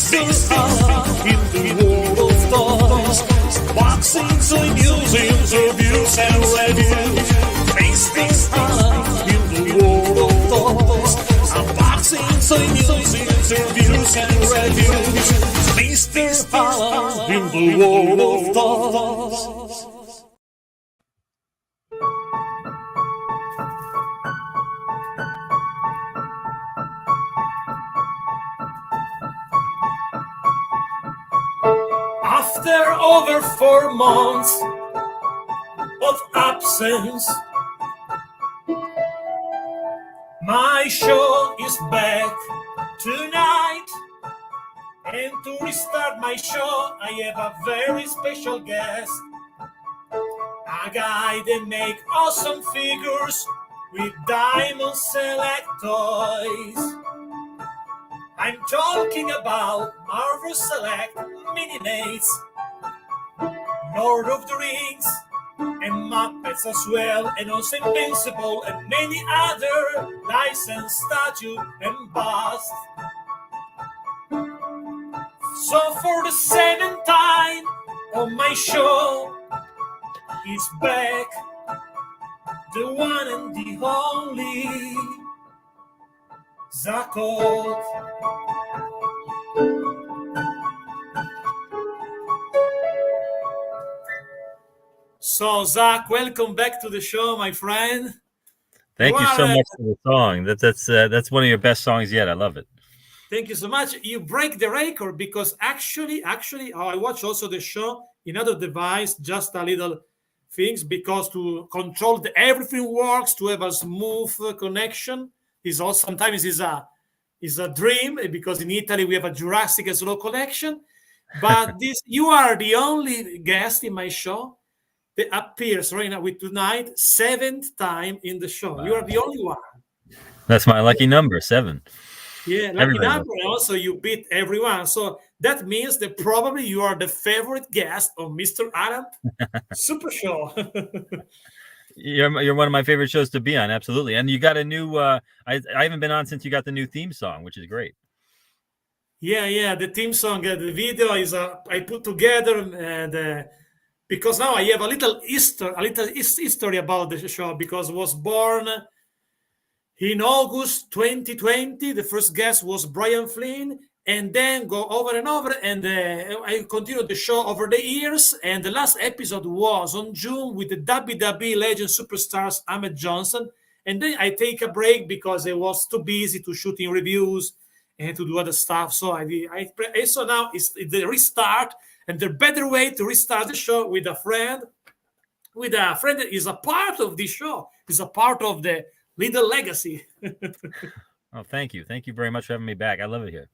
Art in the world of toys. Boxing, toy museums, reviews and reviews. Tasting art in the world of toys. Unboxing, toy museums, reviews and reviews. Tasting art in the world of toys. After over 4 months of absence, my show is back tonight. And to restart my show, I have a very special guest. A guy that make awesome figures with Diamond Select toys. I'm talking about Marvel Select Mini-Mates, Lord of the Rings, and Muppets as well, and also Invincible, and many other licensed statue and bust. So for the 7th time on my show, he's back, the one and the only Zach Holt. So, Zach, welcome back to the show, my friend. Thank you so much for the song. That's one of your best songs yet. I love it. Thank you so much. You break the record because actually, I watch also the show in other device, just a little things, because to control everything works, to have a smooth connection is also sometimes is a dream, because in Italy we have a Jurassic slow connection. But you are the only guest in my show that appears right now with tonight 7th time in the show. Wow. You are the only one. That's my lucky number, 7. Yeah, lucky number. And also you beat everyone. So that means that probably you are the favorite guest of Mr. Adam SuperShow. You're one of my favorite shows to be on, absolutely. And you got a new I haven't been on since you got the new theme song, which is great. Yeah, the theme song, the video is I put together, and because now I have a little history about the show, because it was born in August 2020. The first guest was Brian Flynn, and then go over and over, and I continued the show over the years, and the last episode was on June with the WWE legend superstars Ahmed Johnson, and then I take a break because I was too busy to shooting reviews and to do other stuff. So so now it's the restart, and the better way to restart the show with a friend that is a part of the show, is a part of the little legacy. Oh, thank you very much for having me back. I love it here.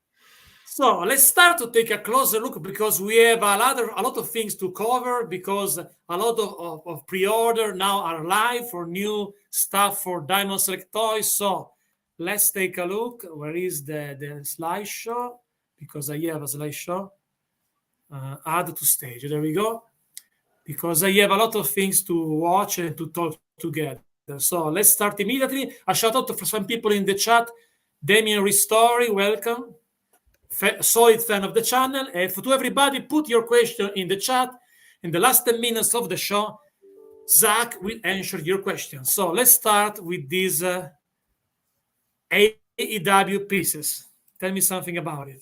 So let's start to take a closer look, because we have a lot of things to cover, because a lot of pre-order now are live for new stuff for Diamond Select Toys. So let's take a look. Where is the slideshow? Because I have a slideshow. Add to stage. There we go. Because I have a lot of things to watch and to talk together. So let's start immediately. A shout out for some people in the chat. Damien Ristori, welcome. Solid fan of the channel. And to everybody, put your question in the chat. In the last 10 minutes of the show, Zach will answer your question. So let's start with these AEW pieces. Tell me something about it.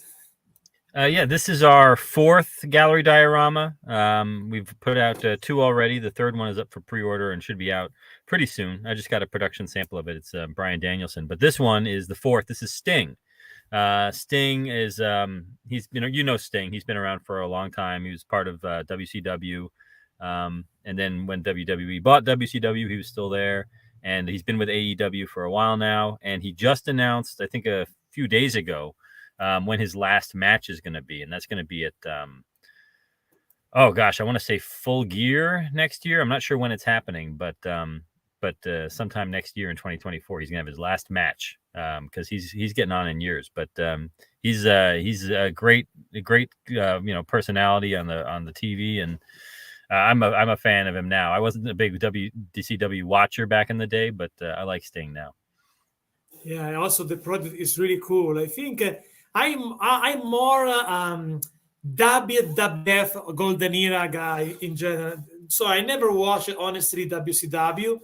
Yeah, this is our 4th gallery diorama. We've put out 2 already. The 3rd one is up for pre-order and should be out pretty soon. I just got a production sample of it. It's Bryan Danielson. But this one is the 4th. This is Sting. Sting is he's Sting. He's been around for a long time. He was part of WCW, and then when WWE bought WCW, he was still there, and he's been with AEW for a while now. And he just announced, I think a few days ago, when his last match is going to be, and that's going to be at I want to say Full Gear next year. I'm not sure when it's happening, but sometime next year in 2024, he's gonna have his last match, because he's getting on in years. But he's a great personality on the TV, and I'm a fan of him now. I wasn't a big WCW watcher back in the day, but I like Sting now. Yeah, also the product is really cool. I think I'm more WWF Golden Era guy in general. So I never watched honestly WCW,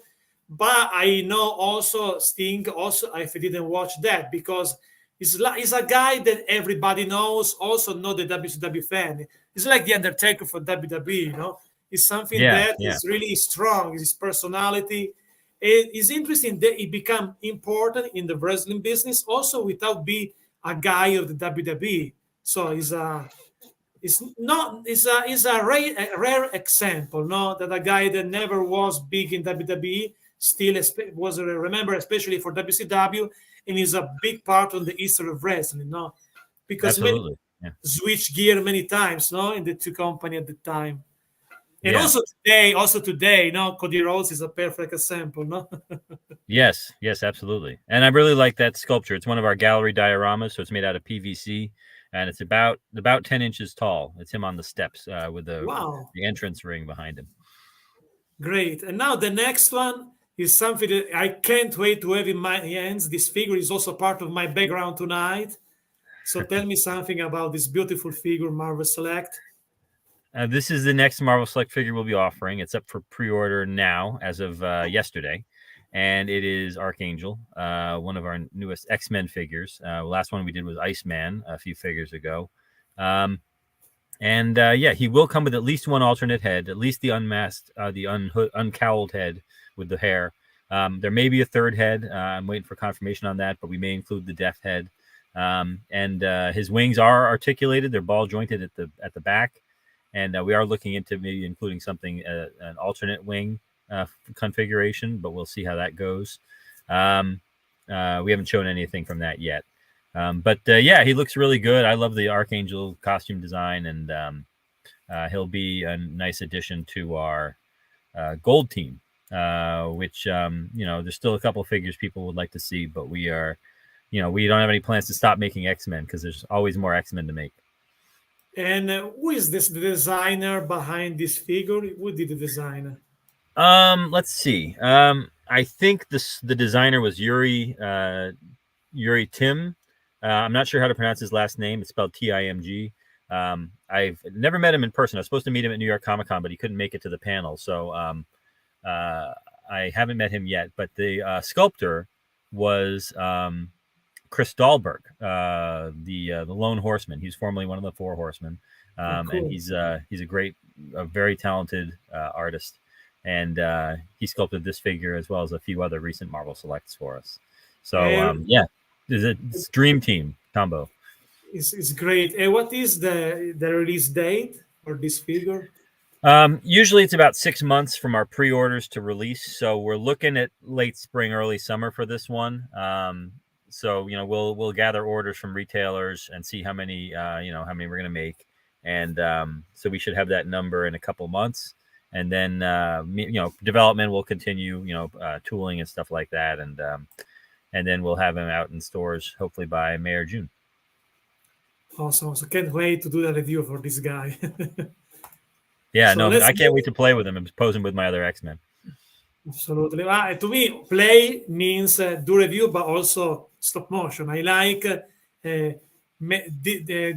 but I know also Sting. Also, if I didn't watch that because he's a guy that everybody knows. Also, know the WCW fan. It's like the Undertaker for WWE. It's something Yeah, that yeah, is really strong. His personality. It is interesting that it become important in the wrestling business also without being a guy of the WWE. So it's a rare example, no, that a guy that never was big in WWE still was remembered, especially for WCW, and is a big part on the history of wrestling, no, because many absolutely. Yeah, switched gear many times, no, in the two company at the time, and yeah. also today, no, Cody Rhodes is a perfect example, no. Yes, yes, absolutely. And I really like that sculpture. It's one of our gallery dioramas, so it's made out of PVC, and it's about 10 inches tall. It's him on the steps with the Wow. the entrance ring behind him. Great. And now the next one is something that I can't wait to have in my hands. This figure is also part of my background tonight. So tell me something about this beautiful figure, Marvel Select. This is the next Marvel Select figure we'll be offering. It's up for pre-order now, as of yesterday, and it is Archangel, one of our newest X-Men figures. The last one we did was Iceman a few figures ago. And yeah, he will come with at least one alternate head, at least the unmasked, the uncowled head with the hair. There may be a third head. I'm waiting for confirmation on that, but we may include the death head. And his wings are articulated; they're ball jointed at the back, and we are looking into maybe including something an alternate wing configuration, but we'll see how that goes. We haven't shown anything from that yet. But yeah, he looks really good. I love the Archangel costume design, and he'll be a nice addition to our gold team, which, there's still a couple of figures people would like to see, but we don't have any plans to stop making X-Men because there's always more X-Men to make. And who is this the designer behind this figure? Who did the design? Let's see. I think the designer was Yuri Tim. I'm not sure how to pronounce his last name. It's spelled Timg. I've never met him in person. I was supposed to meet him at New York Comic Con, but he couldn't make it to the panel, so I haven't met him yet. But the sculptor was Chris Dahlberg, the Lone Horseman. He's formerly one of the Four Horsemen, Oh, and cool. he's a very talented artist. And he sculpted this figure as well as a few other recent Marvel Selects for us. So And yeah, it's dream team combo. it's great. And what is the release date for this figure? Usually it's about 6 months from our pre-orders to release, so we're looking at late spring, early summer for this one. So we'll gather orders from retailers and see how many we're gonna make, and so we should have that number in a couple months, and then development will continue, tooling and stuff like that, and then we'll have them out in stores hopefully by May or June. Awesome. So can't wait to do the review for this guy. Yeah, So no, let's I can't move. wait to play with him and pose him with my other X-Men. Absolutely. To me, play means do review, but also stop motion. I like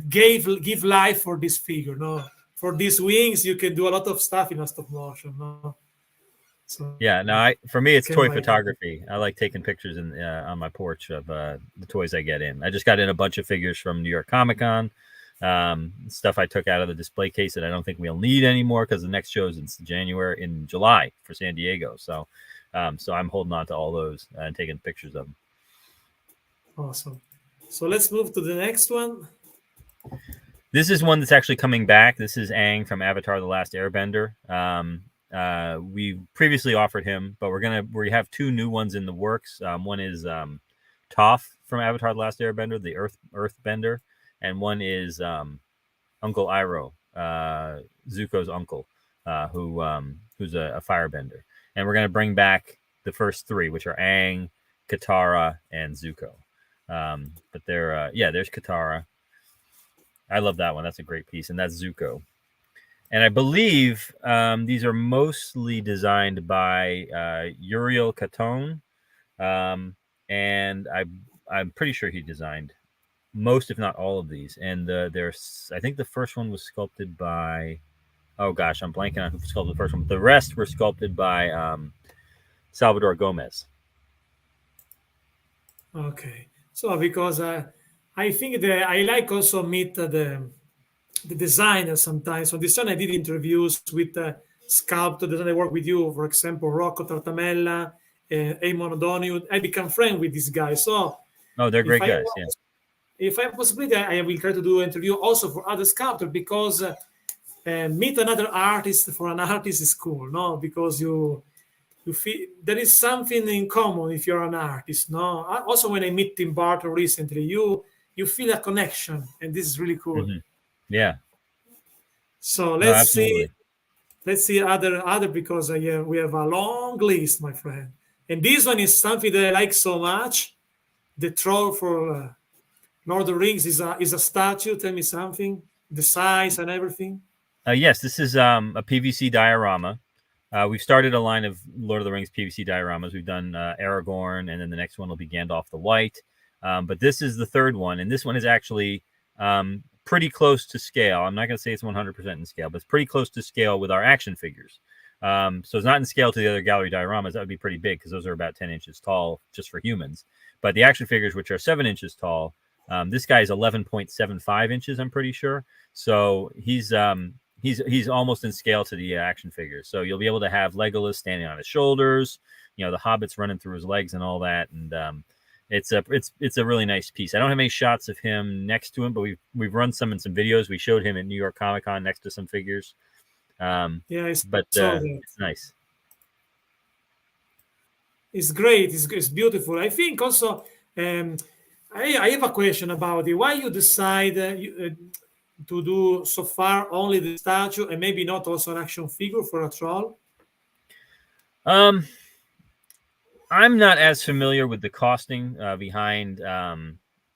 give life for this figure. No, for these wings, you can do a lot of stuff in a stop motion. No, so Yeah, no, for me it's can't toy wait. photography. I like taking pictures on my porch of the toys I get in. I just got in a bunch of figures from New York Comic Con, stuff I took out of the display case that I don't think we'll need anymore because the next show is in July for San Diego. So I'm holding on to all those and taking pictures of them. Awesome. So let's move to the next one. This is one that's actually coming back. This is Aang from Avatar: The Last Airbender. We previously offered him, but we have two new ones in the works. One is Toph from Avatar: The Last Airbender, the Earthbender, and one is Uncle Iroh, Zuko's uncle, who's a firebender. And we're gonna bring back the first three, which are Aang, Katara, and Zuko. But there's Katara. I love that one. That's a great piece, and that's Zuko. And I believe these are mostly designed by Uriel Catone, and I'm pretty sure he designed most, if not all, of these. And there's, I think the first one was sculpted by, oh gosh, I'm blanking on who sculpted the first one. The rest were sculpted by Salvador Gomez. Okay. So because I think that I like also meet the designer sometimes. So this one I did interviews with sculptor that I work with you, for example, Rocco Tartamella, Eamon O'Donoghue. I become friend with this guy. So Oh, they're if great I guys. Yeah. if I have possibility, I will try to do an interview also for other sculptors because meet another artist for an artist is cool, no? Because you feel there is something in common if you're an artist, no? Also, when I meet Tim Burton recently, you feel a connection, and this is really cool. Hmm. Yeah. So No, absolutely. let's see other because yeah, we have a long list, my friend, and this one is something that I like so much. The troll for Lord of the Rings is a statue. Tell me something, the size and everything. Yes, this is a PVC diorama. We've started a line of Lord of the Rings PVC dioramas. We've done Aragorn, and then the next one will be Gandalf the White. But this is the third one, and this one is actually pretty close to scale. I'm not going to say it's 100% in scale, but it's pretty close to scale with our action figures. So it's not in scale to the other gallery dioramas. That would be pretty big because those are about 10 inches tall just for humans. But the action figures, which are 7 inches tall, this guy is 11.75 inches, I'm pretty sure. So he's almost in scale to the action figures. So you'll be able to have Legolas standing on his shoulders, the hobbits running through his legs and all that. And it's a really nice piece. I don't have any shots of him next to him, but we've run some in some videos. We showed him at New York Comic Con next to some figures. Yeah, But saw that. it's nice. It's great. It's beautiful. I think also. Um, I have a question about it. Why you decide to do so far only the statue and maybe not also an action figure for a troll? Um, I'm not as familiar with the costing behind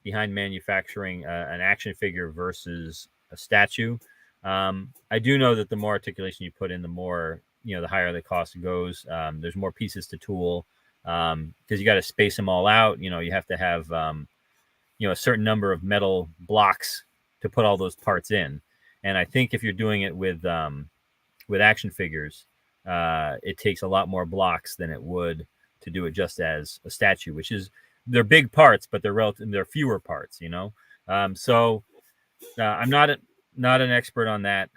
manufacturing an action figure versus a statue. I do know that the more articulation you put in, the more the higher the cost goes. There's more pieces to tool because you got to space them all out. You have to have a certain number of metal blocks to put all those parts in. And I think if you're doing it with action figures, it takes a lot more blocks than it would to do it just as a statue, which is they're big parts, but they're fewer parts. So I'm not an expert on that,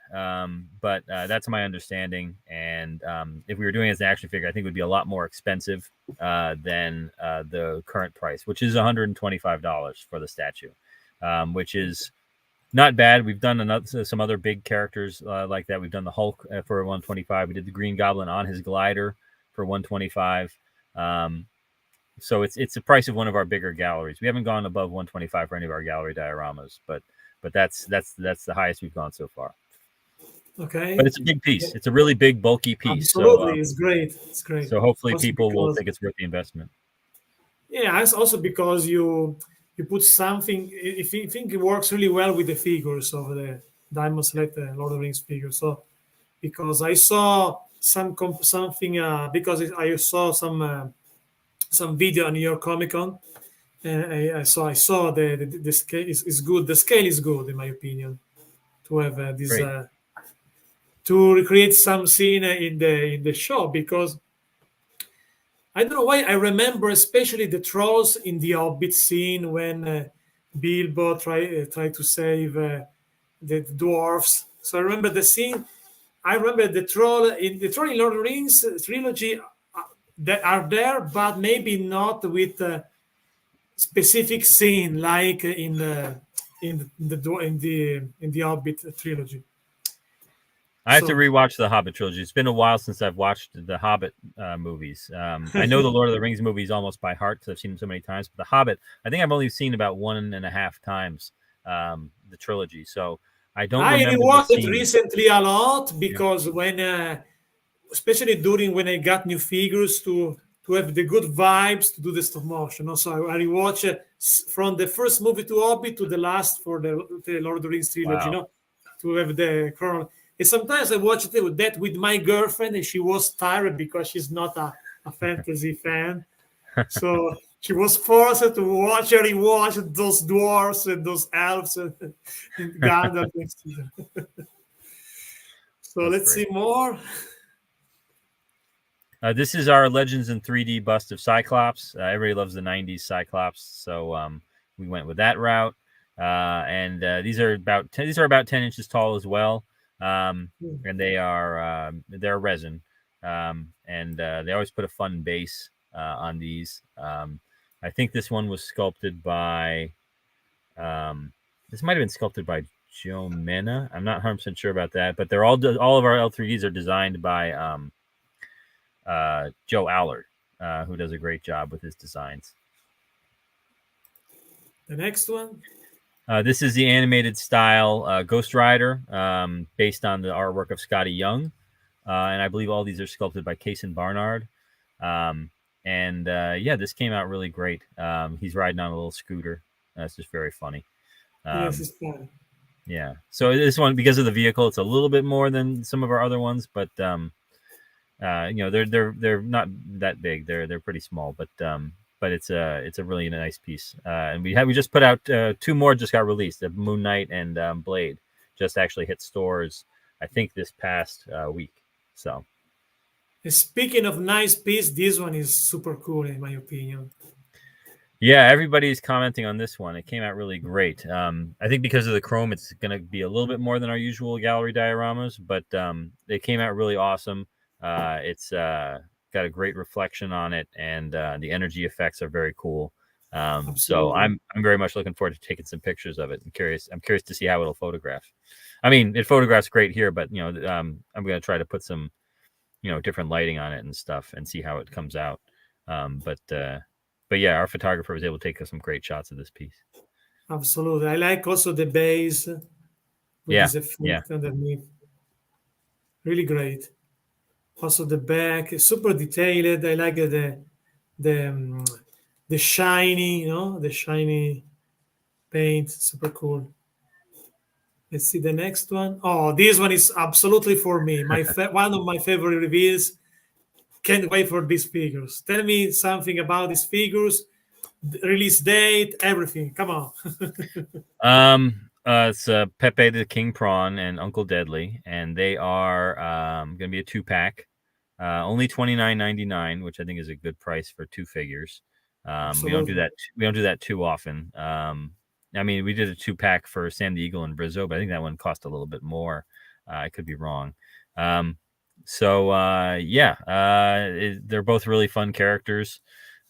but that's my understanding. And if we were doing it as an action figure, I think it would be a lot more expensive than the current price, which is $125 for the statue, which is not bad. We've done some other big characters like that. We've done the Hulk for 125. We did the Green Goblin on his glider for 125. So it's the price of one of our bigger galleries. We haven't gone above 125 for any of our gallery dioramas, but that's the highest we've gone so far. Okay. But it's a big piece. It's a really big, bulky piece. Absolutely, So it's great. It's great. so hopefully Also people will because think it's worth the investment. yeah, it's also because you put something. If you think it works really well with the figures of the Diamond Select Lord of the Rings figures. So because I saw something I saw some video on New York Comic Con. I saw the scale is good. The scale is good in my opinion to have this Great. to recreate some scene in the show because I don't know why I remember especially the trolls in the Hobbit scene when Bilbo try to save the dwarfs. So I remember the scene. I remember the troll in Lord of the Rings trilogy that are there, but maybe not with a specific scene like in the Hobbit trilogy. I have to So rewatch the Hobbit trilogy. It's been a while since I've watched the Hobbit movies. I know the Lord of the Rings movies almost by heart because I've seen them so many times. But the Hobbit, I think I've only seen about 1.5 times the trilogy. So I don't I remember the rewatched it scene. recently a lot Yeah. because when especially during when I got new figures to have the good vibes to do the stop motion. Also, I rewatch from the first movie to Hobbit to the last for the Lord of the Rings trilogy. Wow. To have the chrono. And sometimes I watched it with my girlfriend, and she was tired because she's not a fantasy fan. So She was forced to watch and rewatch those dwarfs and those elves and Gandalf next to them. So That's let's great. see more. This is our Legends in 3D bust of Cyclops. Everybody loves the 90s Cyclops, so we went with that route. And these are about 10 inches tall as well, and they're resin, and they always put a fun base on these. I think this one was sculpted by this might have been sculpted by Joe Mena. I'm not 100% sure about that, but they're all of our L3Ds are designed by Joe Allard, who does a great job with his designs. The next one. This is the animated style Ghost Rider, based on the artwork of Scotty Young, and I believe all these are sculpted by Kaysen Barnard. This came out really great. He's riding on a little scooter. That's just very funny. Yes, it's fun. Yeah. So this one, because of the vehicle, it's a little bit more than some of our other ones, but they're not that big. They're pretty small, but it's a really nice piece. And we just put out two more just got released. The Moon Knight and Blade just actually hit stores, I think, this past week. So. Speaking of nice piece, this one is super cool in my opinion. Yeah, everybody's commenting on this one. It came out really great. I think because of the chrome, it's going to be a little bit more than our usual gallery dioramas, but they came out really awesome. It's got a great reflection on it, and the energy effects are very cool. So I'm very much looking forward to taking some pictures of it. I'm curious to see how it'll photograph. I mean, it photographs great here, but I'm going to try to put some different lighting on it and stuff and see how it comes out. But yeah, our photographer was able to take us some great shots of this piece. Absolutely. I like also the base with this effect underneath. Really great. Also the back is super detailed. I like the shiny, the shiny paint. Super cool. Let's see the next one. Oh, this one is absolutely for me. One of my favorite reveals. Can't wait for these figures. Tell me something about these figures. Release date, everything. Come on. It's Pepe the King Prawn and Uncle Deadly, and they are going to be a 2-pack. Only $29.99, which I think is a good price for 2 figures. We don't do that. We don't do that too often. I mean, we did a 2-pack for Sam the Eagle and Brizzo, but I think that one cost a little bit more. I could be wrong. They're both really fun characters.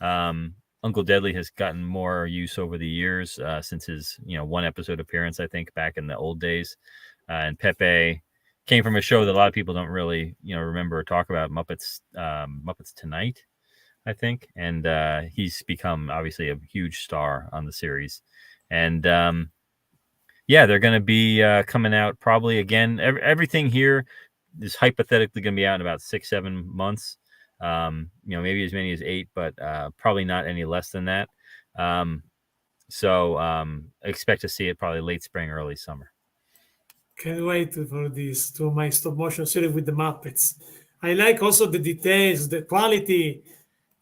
Uncle Deadly has gotten more use over the years since his 1 episode appearance, I think, back in the old days. And Pepe came from a show that a lot of people don't really remember or talk about, Muppets Tonight, I think. And he's become obviously a huge star on the series. And they're going to be coming out probably again. Everything here is hypothetically going to be out in about 6-7 months. Maybe as many as 8, but probably not any less than that. Expect to see it probably late spring, early summer. Can't wait for this, to my stop motion series with the Muppets. I like also the details. The quality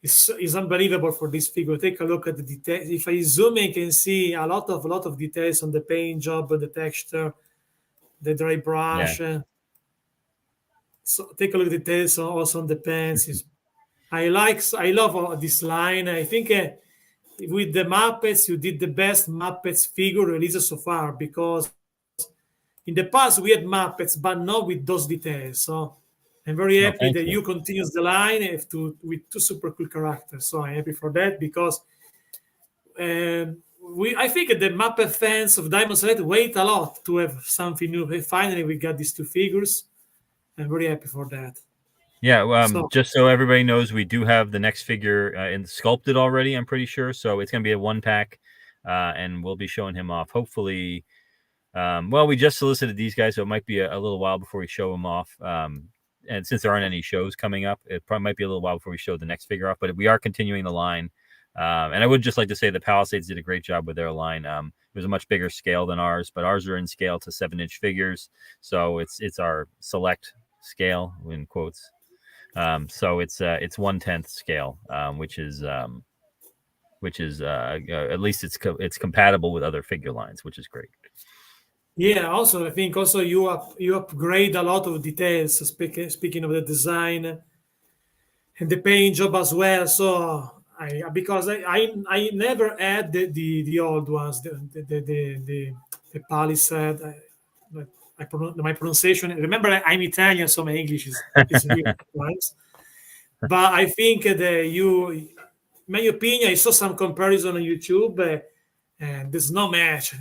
is unbelievable for this figure. Take a look at the details. If I zoom in, you can see a lot of details on the paint job, the texture, the dry brush. Yeah. So take a look at the details also on the pants. I love this line. I think with the Muppets, you did the best Muppets figure released so far, because in the past we had Muppets, but not with those details. So I'm very happy that you continues the line with 2 super cool characters. So I'm happy for that, because I think the Muppet fans of Diamond Select wait a lot to have something new. Finally, we got these 2 figures. I'm very happy for that. Yeah, just so everybody knows, we do have the next figure sculpted already, I'm pretty sure. So it's going to be a 1-pack, and we'll be showing him off. Hopefully, we just solicited these guys, so it might be a little while before we show them off. And since there aren't any shows coming up, it probably might be a little while before we show the next figure off. But we are continuing the line. And I would just like to say the Palisades did a great job with their line. It was a much bigger scale than ours, but ours are in scale to 7-inch figures. So it's our select scale, in quotes. So it's 1/10 scale, which is which is at least it's compatible with other figure lines, which is great. Yeah, also I think also you upgrade a lot of details. Speaking of the design and the paint job as well. So I never had the old ones, the Palisade. My pronunciation. Remember, I'm Italian, so my English is weird sometimes. But I think that in my opinion, I saw some comparison on YouTube, and there's no match.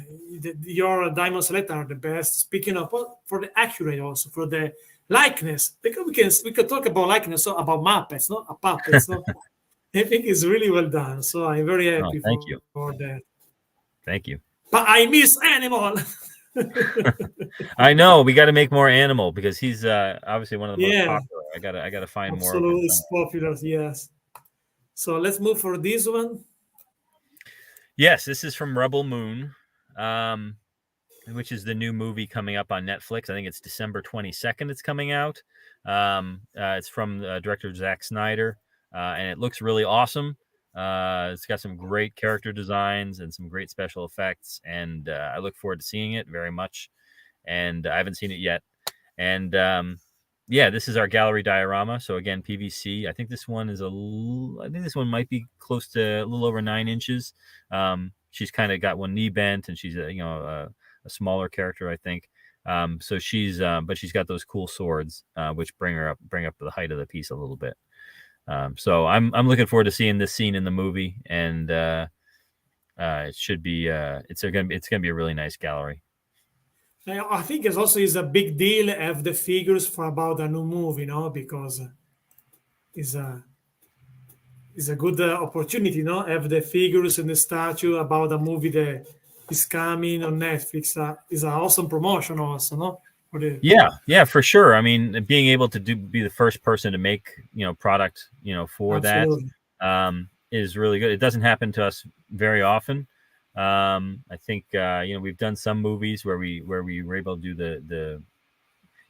Your Diamond Select are the best. Speaking of for the accurate, also for the likeness, because we can talk about likeness, so about Muppets, not a puppet. So I think it's really well done. So I'm very Oh, happy thank for you. that. Thank you. But I miss Animal. I know we got to make more Animal because he's obviously one of the most Yeah, popular. I gotta find more of his. absolutely it's popular. Yes. So let's move for this one. Yes, this is from Rebel Moon, which is the new movie coming up on Netflix. I think it's December 22nd. It's coming out. It's from director Zack Snyder, and it looks really awesome. It's got some great character designs and some great special effects, and I look forward to seeing it very much. And I haven't seen it yet. And yeah, this is our gallery diorama. So again, PVC. I think this one is I think this one might be close to a little over 9 inches. She's kind of got one knee bent, and she's a smaller character, I think. So she's but she's got those cool swords, which bring up the height of the piece a little bit. So I'm looking forward to seeing this scene in the movie, and it should be it's gonna be a really nice gallery. I think it's also is a big deal have the figures for about a new movie, because it's a good opportunity, have the figures and the statue about a movie that is coming on Netflix. Is an awesome promotion also, no? Yeah, for sure. I mean, being able to be the first person to make product for Absolutely. that is really good. It doesn't happen to us very often. I think we've done some movies where we were able to do the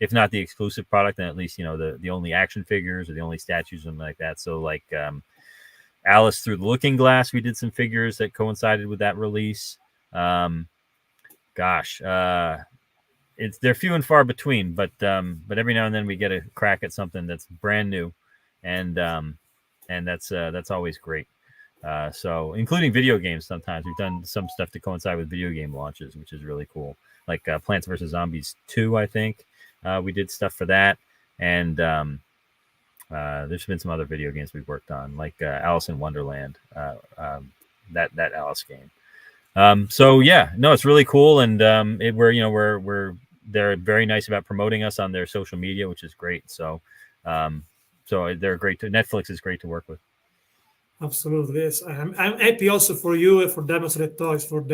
if not the exclusive product, then at least the only action figures or the only statues and like that. So like Alice Through the Looking Glass, we did some figures that coincided with that release. They're few and far between, but every now and then we get a crack at something that's brand new, and that's always great. So including video games, sometimes we've done some stuff to coincide with video game launches, which is really cool. Like Plants vs. Zombies 2, I think we did stuff for that, and there's been some other video games we've worked on, like Alice in Wonderland, that Alice game. So yeah, no, it's really cool, and they're very nice about promoting us on their social media, which is great. So they're great. Netflix is great to work with. Absolutely, yes. I'm happy also for you and for Demonstrate Toys for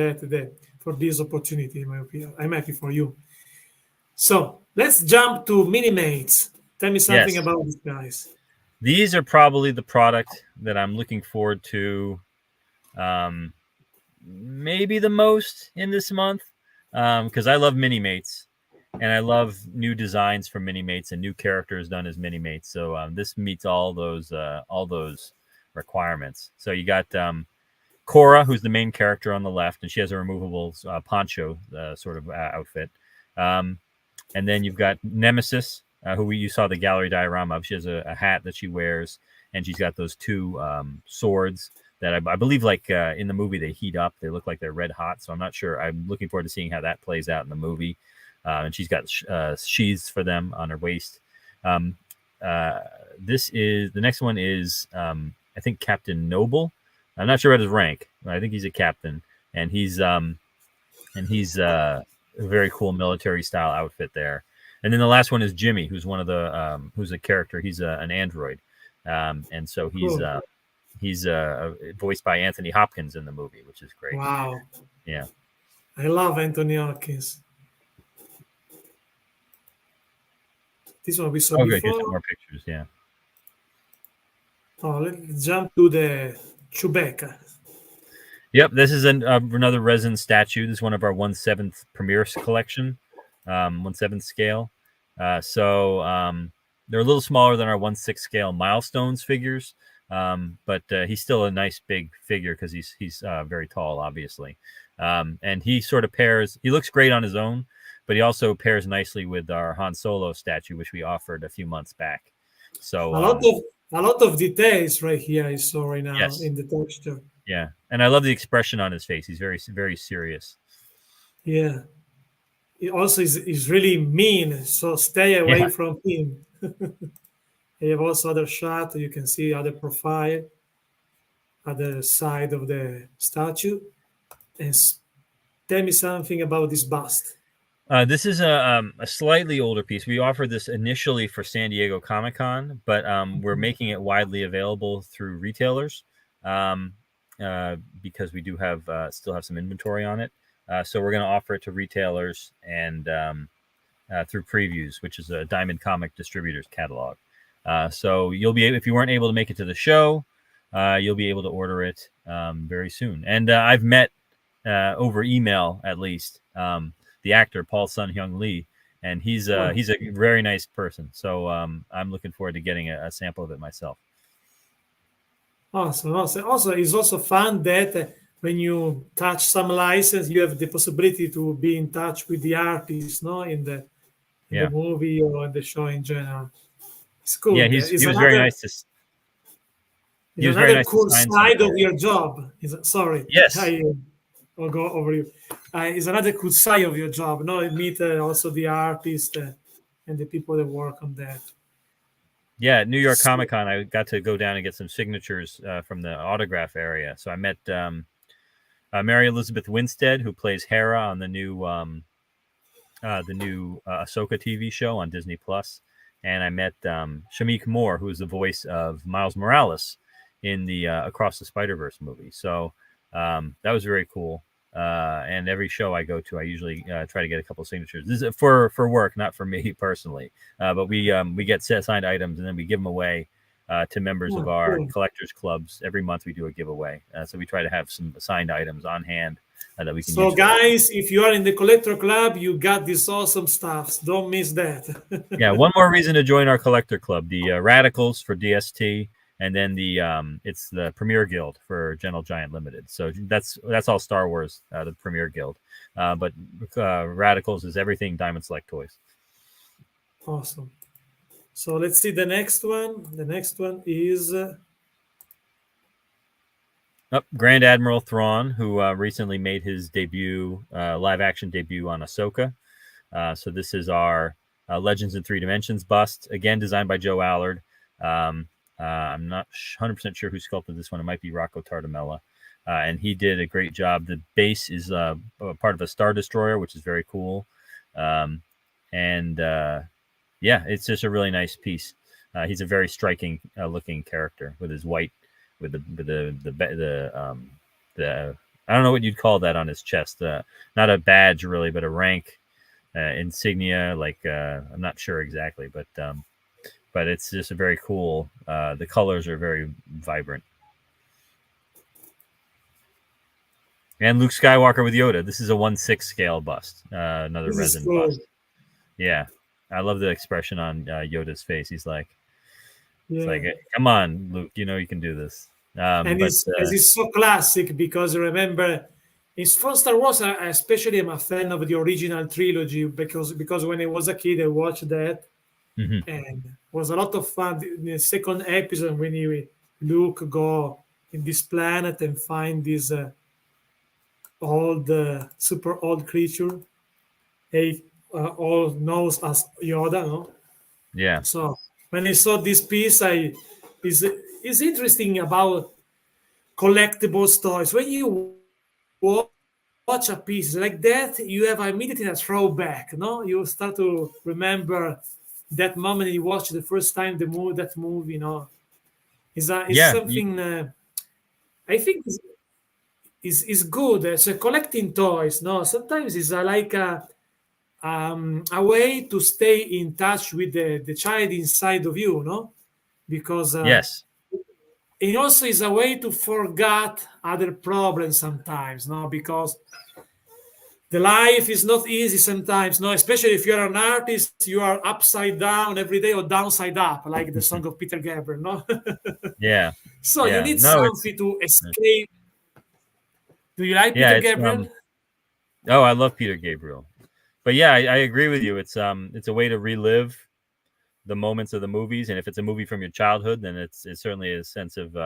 for this opportunity. In my opinion, I'm happy for you. So let's jump to Minimates. Tell me something about these guys. These are probably the product that I'm looking forward to maybe the most in this month, because I love Minimates, and I love new designs for Minimates and new characters done as Minimates. So this meets all those requirements. So you got Cora, who's the main character on the left, and she has a removable poncho sort of outfit. And then you've got Nemesis, who you saw the gallery diorama of. She has a hat that she wears, and she's got those two swords that I believe, like in the movie, they heat up. They look like they're red hot. So I'm not sure. I'm looking forward to seeing how that plays out in the movie. And she's got sheaths for them on her waist. The next one is I think Captain Noble. I'm not sure about his rank, but I think he's a captain, and he's a very cool military style outfit there. And then the last one is Jimmy, who's one of the who's a character. He's an android, and so he's voiced by Anthony Hopkins in the movie, which is great. Wow. Yeah. I love Anthony Hopkins. This one we saw before. Here's some more pictures. Yeah. Oh, let's jump to the Chewbacca. Yep, this is another resin statue. This is one of our 1/7 premiere collection, 1/7 scale. So they're a little smaller than our 1/6 scale milestones figures. But he's still a nice big figure because he's very tall, obviously. And he sort of pairs. He looks great on his own, but he also pairs nicely with our Han Solo statue, which we offered a few months back. So A lot of details right here I saw right now yes, in the texture. yeah, and I love the expression on his face. He's very serious. Yeah. He also is really mean, so stay Yeah, away from him. You have also other shot. You can see other profile, other side of the statue. And tell me something about this bust. this is a slightly older piece. We offered this initially for San Diego Comic-Con, but we're making it widely available through retailers um, because we do have still have some inventory on it. So we're going to offer it to retailers and through Previews, which is a Diamond Comic Distributors catalog. So you'll be if you weren't able to make it to the show, you'll be able to order it very soon. And I've met over email at least the actor Paul Sun Hyung Lee, and he's a very nice person. So I'm looking forward to getting a sample of it myself. Awesome. Also, it's also fun that when you touch some license, you have the possibility to be in touch with the artist, no, in the Yeah, movie or in the show in general. It's yeah, cool. he was very nice to. It's He was very another nice to cool sign some side for of us. your job. Sorry, Yes, I'll go over you. It's another cool side of your job. No, it meet also the artist and the people that work on that. yeah, at New York So, Comic Con, I got to go down and get some signatures from the autograph area. So I met Mary Elizabeth Winstead, who plays Hera on the new Ahsoka TV show on Disney Plus, and I met Shamik Moore, who is the voice of Miles Morales in the Across the Spider-Verse movie. So that was very cool. And every show I go to, I usually try to get a couple of signatures. This is for work, not for me personally. But we get signed items and then we give them away to members of our cool. collectors clubs. Every month we do a giveaway. So we try to have some signed items on hand that we can So, use. guys, if you are in the collector club, you got this awesome stuff. Don't miss that. Yeah, one more reason to join our collector club: the Radicals for DST, and then it's the Premier Guild for Gentle Giant Limited. So that's all Star Wars, the Premier Guild. But Radicals is everything Diamond Select Toys. Awesome. So let's see the next one. The next one is Grand Admiral Thrawn, who recently made his debut, live action debut on Ahsoka. So this is our Legends in Three Dimensions bust, again designed by Joe Allard. I'm not 100% sure who sculpted this one. It might be Rocco Tardamella. And he did a great job. The base is part of a Star Destroyer, which is very cool. Yeah, it's just a really nice piece. He's a very striking looking character with his white, with the I don't know what you'd call that on his chest. Not a badge really, but a rank insignia. Like I'm not sure exactly, but it's just a very cool. The colors are very vibrant. And Luke Skywalker with Yoda. This is a 1/6 scale bust. Another resin bust. Yeah, I love the expression on Yoda's face. He's like, it's like, come on, Luke. You know you can do this. It's so classic because remember, it's from Star Wars. I especially am a fan of the original trilogy because when I was a kid, I watched that, and it was a lot of fun. The second episode when Luke go in this planet and find this old, super old creature, all knows as Yoda, no? Yeah. So when I saw this piece, is interesting about collectibles toys. When you watch a piece like that, you have immediately a throwback. No, you start to remember that moment you watched the first time that movie. No, is something I think is good. So collecting toys. No, sometimes it's like a way to stay in touch with the child inside of you. No, because yes. it also is a way to forget other problems sometimes, no? Because the life is not easy sometimes, no? Especially if you're an artist, you are upside down every day or downside up, like the song of Peter Gabriel, no? Yeah. So you Yeah, need no, it's something to escape. Do you like yeah, Peter it's Gabriel? oh, I love Peter Gabriel. But yeah, I agree with you. It's a way to relive the moments of the movies, and if it's a movie from your childhood, then it's certainly a sense of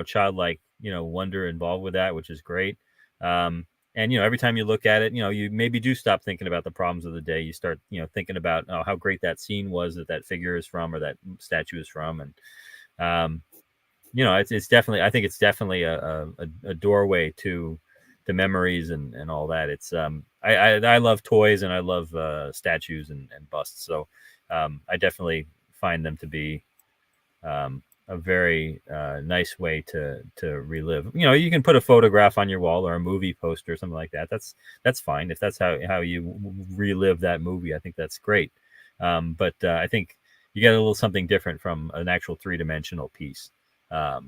childlike wonder involved with that, which is great. Um, and every time you look at it, you maybe do stop thinking about the problems of the day. You start thinking about how great that scene was that figure is from or that statue is from, and um, it's definitely, I think it's definitely a doorway to memories and all that. It's I love toys and I love statues and busts, so I definitely find them to be a very nice way to relive. You can put a photograph on your wall or a movie poster or something like that. That's fine if that's how you relive that movie. I think that's great. But I think you get a little something different from an actual 3-dimensional piece. Yeah,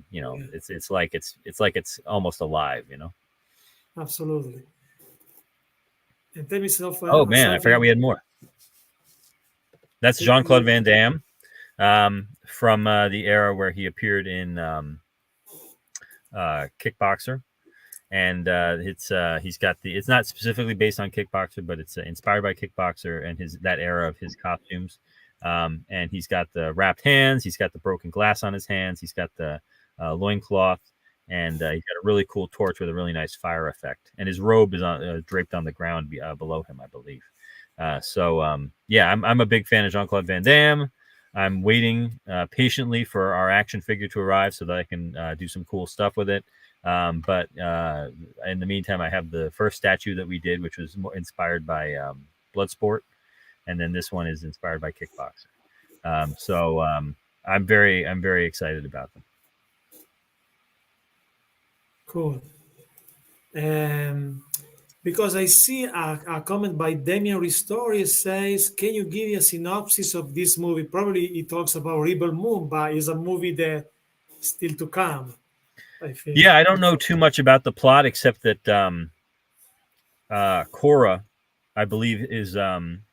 It's almost alive. absolutely. And tell me Oh man, I forgot something. we had more. That's Jean Claude Van Damme from the era where he appeared in Kickboxer. And it's not specifically based on Kickboxer, but it's inspired by Kickboxer and that era of his costumes. And he's got the wrapped hands, he's got the broken glass on his hands, he's got the loincloth, and he's got a really cool torch with a really nice fire effect. And his robe is draped on the ground below him, I believe. Yeah, I'm a big fan of Jean Claude Van Damme. I'm waiting patiently for our action figure to arrive so that I can do some cool stuff with it. But in the meantime, I have the first statue that we did, which was more inspired by Bloodsport, and then this one is inspired by Kickboxer. I'm very excited about them. Cool. Um, because I see a comment by Damien Ristori says, "Can you give me a synopsis of this movie?" Probably he talks about Rebel Moon, but it's a movie that still to come, I think. Yeah, I don't know too much about the plot except that Korra, I believe, is in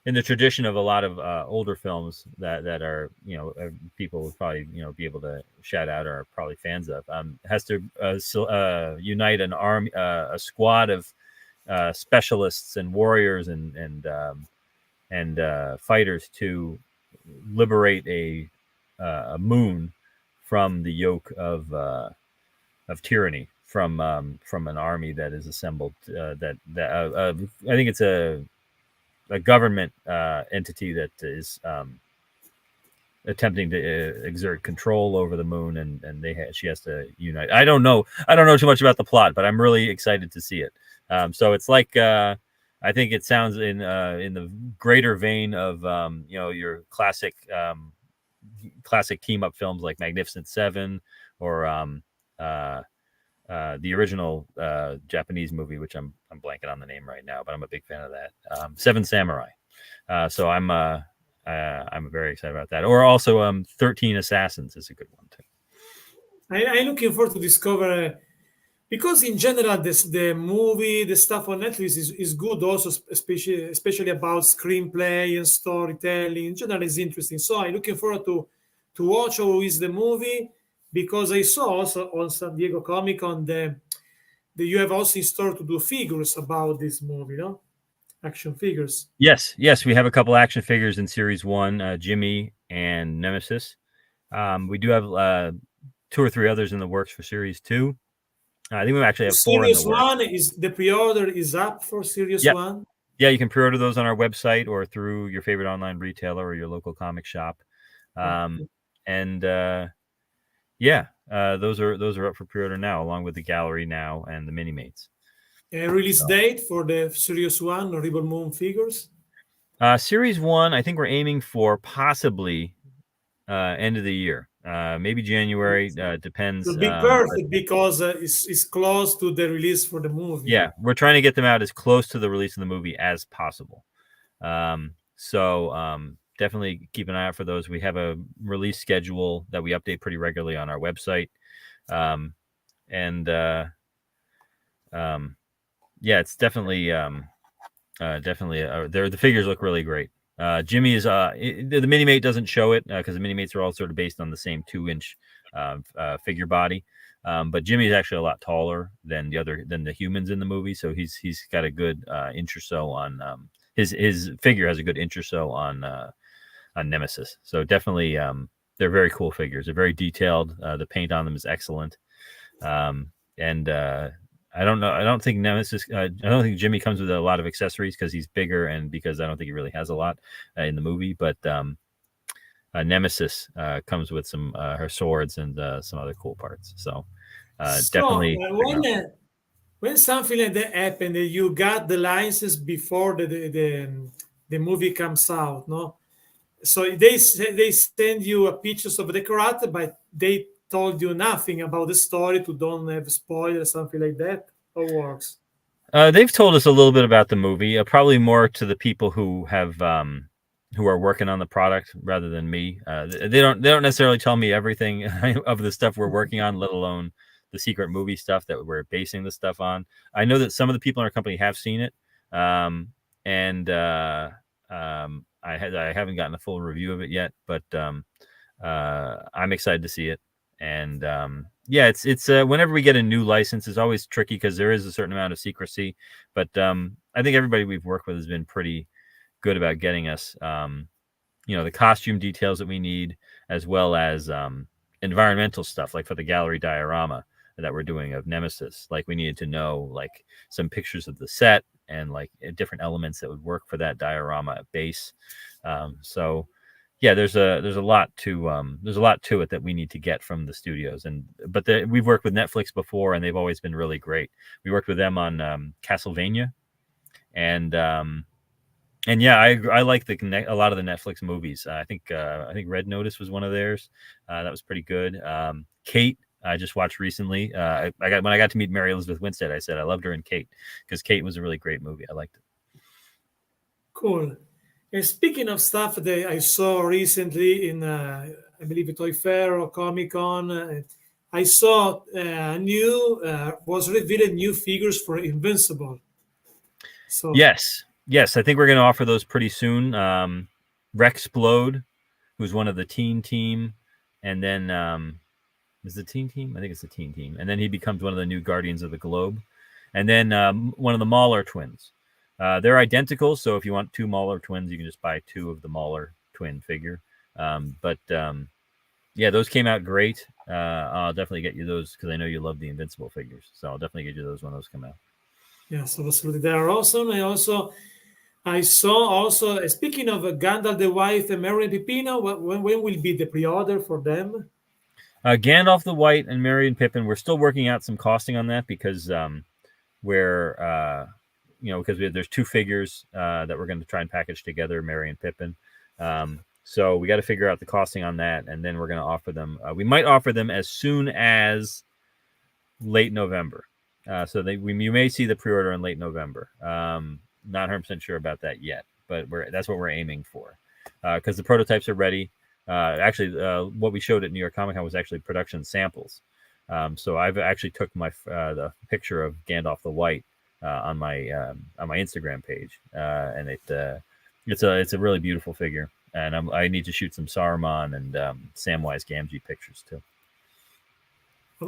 in the tradition of a lot of older films that are people would probably be able to shout out or are probably fans of, has to unite a squad of specialists and warriors and fighters to liberate a moon from the yoke of tyranny from an army that is assembled I think it's a government entity that is attempting to exert control over the moon, and she has to unite. I don't know too much about the plot, but I'm really excited to see it. So it's like I think it sounds in the greater vein of your classic team up films like Magnificent Seven or uh, the original Japanese movie, which I'm blanking on the name right now, but I'm a big fan of that. Seven Samurai. So I'm very excited about that. Or also 13 Assassins is a good one too. I'm looking forward to discover because in general the movie, the stuff on Netflix is good also, especially about screenplay and storytelling. In general, is interesting. So I'm looking forward to watch how is the movie because I saw also on San Diego Comic Con the you have also in store to do figures about this movie, no? Action figures. Yes, we have a couple action figures in Series 1, Jimmy and Nemesis. We do have 2 or 3 others in the works for Series 2. I think we actually have 4 in the Series works. one is the pre-order is up for Series Yep. one. Yeah, you can pre-order those on our website or through your favorite online retailer or your local comic shop. Okay. And yeah, those are up for pre-order now, along with the gallery now and the mini mates. A release So, date for the Series one Rebel Moon figures. Series 1, I think we're aiming for possibly end of the year, maybe January. Depends. Will be perfect because it's close to the release for the movie. Yeah, we're trying to get them out as close to the release of the movie as possible. Definitely keep an eye out for those. We have a release schedule that we update pretty regularly on our website. Yeah, it's definitely the figures look really great. Jimmy is the mini mate doesn't show it because the mini mates are all sort of based on the same 2-inch figure body. But Jimmy is actually a lot taller than the humans in the movie, so he's got a good inch or so on his figure has a good inch or so on Nemesis. So definitely they're very cool figures. They're very detailed. The paint on them is excellent. And I don't know. I don't think Nemesis. I don't think Jimmy comes with a lot of accessories because he's bigger and because I don't think he really has a lot in the movie. But Nemesis comes with some her swords and some other cool parts. So definitely. When something like that happened, you got the license before the movie comes out, no? So they send you a pictures of the character, but they told you nothing about the story to don't have spoilers, something like that. How works? They've told us a little bit about the movie, probably more to the people who have who are working on the product rather than me. They don't necessarily tell me everything of the stuff we're working on, let alone the secret movie stuff that we're basing the stuff on. I know that some of the people in our company have seen it, and I haven't gotten a full review of it yet, but I'm excited to see it. And yeah, it's whenever we get a new license, it's always tricky because there is a certain amount of secrecy. But I think everybody we've worked with has been pretty good about getting us, the costume details that we need, as well as environmental stuff, like for the gallery diorama that we're doing of Nemesis. Like we needed to know like some pictures of the set and like different elements that would work for that diorama base. So yeah, there's a lot to it that we need to get from the studios, but we've worked with Netflix before and they've always been really great. We worked with them on Castlevania, and yeah, I like a lot of the Netflix movies. I think Red Notice was one of theirs. That was pretty good. Kate, I just watched recently. When I got to meet Mary Elizabeth Winstead, I said I loved her in Kate because Kate was a really great movie. I liked it. Cool. And speaking of stuff that I saw recently in, I believe, Toy Fair or Comic Con, I saw was revealed new figures for Invincible. So yes, I think we're going to offer those pretty soon. Rexplode, who's one of the teen team, and then is the teen team? I think it's the teen team, and then he becomes one of the new Guardians of the Globe, and then one of the Mauler twins. They're identical, so if you want 2 Mauler twins, you can just buy 2 of the Mauler twin figure. Yeah, those came out great. I'll definitely get you those because I know you love the Invincible figures, so I'll definitely get you those when those come out. Yes, absolutely. They are awesome. I saw also, speaking of Gandalf the White and Merry and Pipino, when will be the pre-order for them? Gandalf the White and Merry and Pippin, we're still working out some costing on that because there's 2 figures that we're going to try and package together, Merry and Pippin. So we got to figure out the costing on that, and then we're going to offer them. We might offer them as soon as late November. You may see the pre-order in late November. Not 100% sure about that yet, but that's what we're aiming for because the prototypes are ready. What we showed at New York Comic Con was actually production samples. So I've actually took the picture of Gandalf the White on my Instagram page, and it's a really beautiful figure. And I need to shoot some Saruman and Samwise Gamgee pictures too.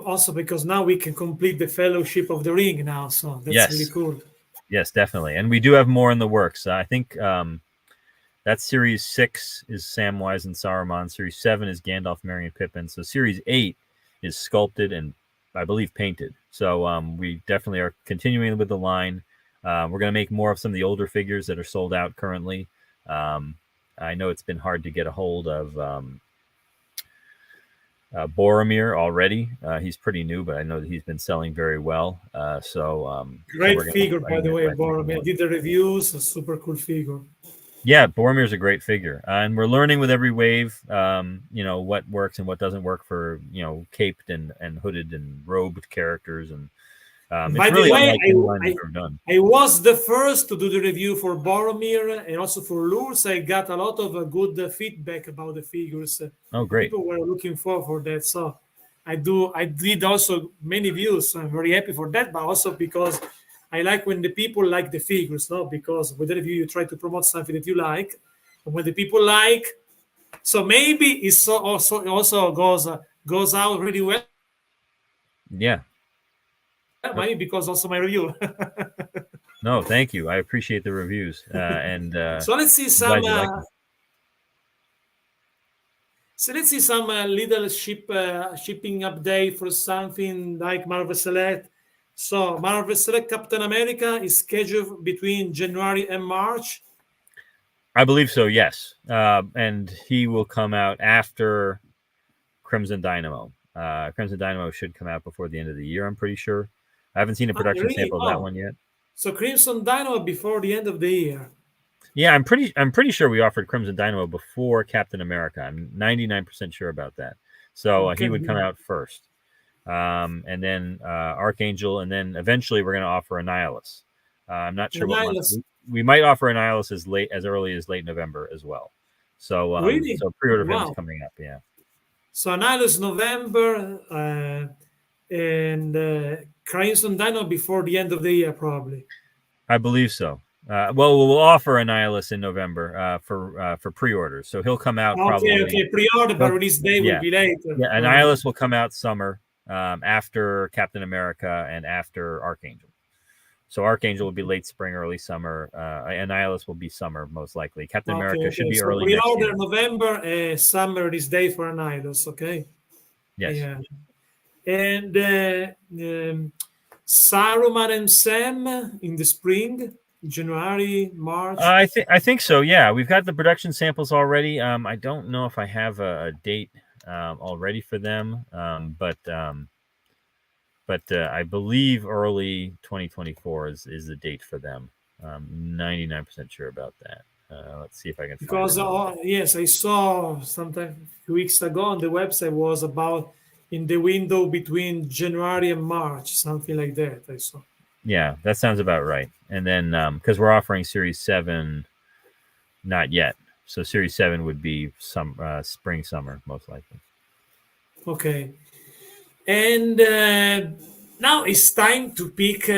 Also, because now we can complete the Fellowship of the Ring now, so that's really cool. Yes, definitely, and we do have more in the works. I think that Series 6 is Samwise and Saruman. Series 7 is Gandalf, Merry, and Pippin. So Series 8 is sculpted and I believe painted. So we definitely are continuing with the line. We're going to make more of some of the older figures that are sold out currently. I know it's been hard to get a hold of Boromir already. He's pretty new, but I know that he's been selling very well. Great figure, by the way, Boromir. I did the reviews. A super cool figure. Yeah, Boromir's a great figure, and we're learning with every wave. What works and what doesn't work for caped and hooded and robed characters, and by the way, I was the first to do the review for Boromir and also for Lurs. I got a lot of good feedback about the figures. Oh, great! People were looking for that, so I did also many views. So I'm very happy for that, but also because I like when the people like the figures, no? Because with the review you try to promote something that you like, when the people like. So maybe it's also goes out really well. Yeah. Maybe because also my review. No, thank you. I appreciate the reviews, and So let's see I'm some. glad you like them. So let's see some little shipping update for something like Marvel Select. So Marvel Select Captain America is scheduled between January and March. I believe so. Yes, and he will come out after Crimson Dynamo. Crimson Dynamo should come out before the end of the year. I'm pretty sure. I haven't seen a production Really? sample of that Oh, one yet. so Crimson Dynamo before the end of the year. Yeah, I'm pretty sure we offered Crimson Dynamo before Captain America. I'm 99% sure about that. So he Okay. would come out first, and then Archangel, and then eventually we're going to offer Annihilus. I'm not sure what month. Annihilus. We might offer Annihilus as early as late November as well. So Really? so pre-order for him is Wow. coming up. Yeah, So Annihilus November and Crimson Dynamo before the end of the year, probably. I believe so. Well, we'll offer Annihilus in November for pre-orders, so he'll come out probably. Okay. Pre-order, but release day will Yeah, be later. yeah. Annihilus will come out summer after Captain America and after Archangel. So Archangel will be late spring, early summer. Annihilus will be summer most likely. Captain America should be So early next pre-order year. November, summer release day for Annihilus. Okay. Yes. Yeah. And Saruman and Sam in the spring, January, March. I think so. Yeah, we've got the production samples already. I don't know if I have a date already for them, but I believe early 2024 is the date for them. 99% sure about that. Let's see if I can find Because it. yes, I saw sometime a few weeks ago on the website was about in the window between January and March, something like that. I saw. Yeah, that sounds about right. And then because we're offering Series 7, not yet. So Series 7 would be some spring, summer, most likely. Okay. And now it's time to pick.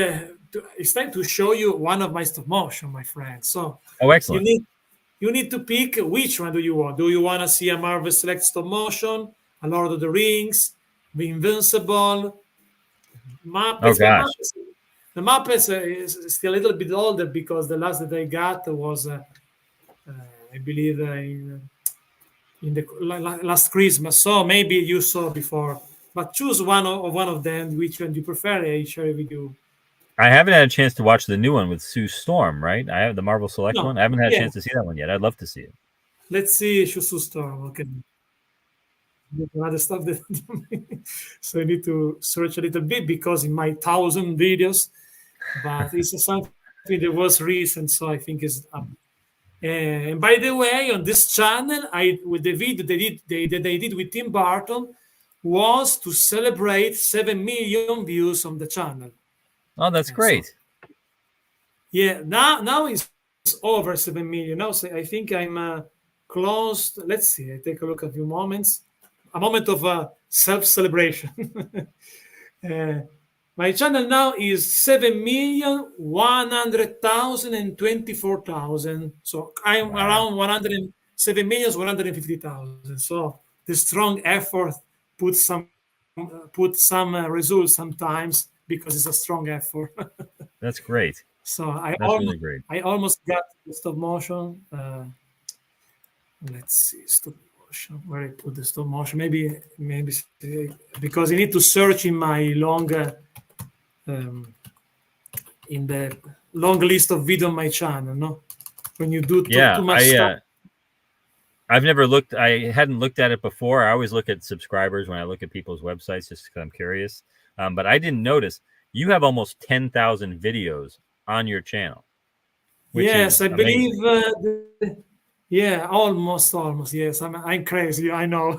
It's time to show you one of my stop motion, my friend. So Oh, excellent. you need to pick which one do you want. Do you want to see a Marvel Select stop motion, a Lord of the Rings, The Invincible, Muppets? Oh gosh. The Muppets is still a little bit older because the last that I got was, I believe, in the last Christmas. So maybe you saw before, but choose one of them. Which one do you prefer? I share it with you. I haven't had a chance to watch the new one with Sue Storm, right? I have the Marvel Select No, one. I haven't had a yeah. chance to see that one yet. I'd love to see it. Let's see Shusu Storm. Okay. Other stuff that so I need to search a little bit because in my 1,000 videos, but it's something that was recent, so I think is up. And by the way, on this channel, I with the video they did with Tim Burton was to celebrate 7 million views on the channel. Oh, that's great. So, yeah, now it's over 7 million. Now, so I think I'm close. Let's see. I take a look at a few moments. A moment of self-celebration. My channel now is 7,100,024,000. So I'm around 107,150,000. So the strong effort puts some results sometimes because it's a strong effort. That's great. So That's really great. I almost got the stop motion. Let's see, stop motion. Where I put the stop motion? Maybe because I need to search in my long in the long list of video on my channel. No, when you do too much stuff. I've never looked. I hadn't looked at it before. I always look at subscribers when I look at people's websites, just because I'm curious. But I didn't notice you have almost 10,000 videos on your channel. Yes, I believe. Yeah, almost. Yes, I'm crazy. I know.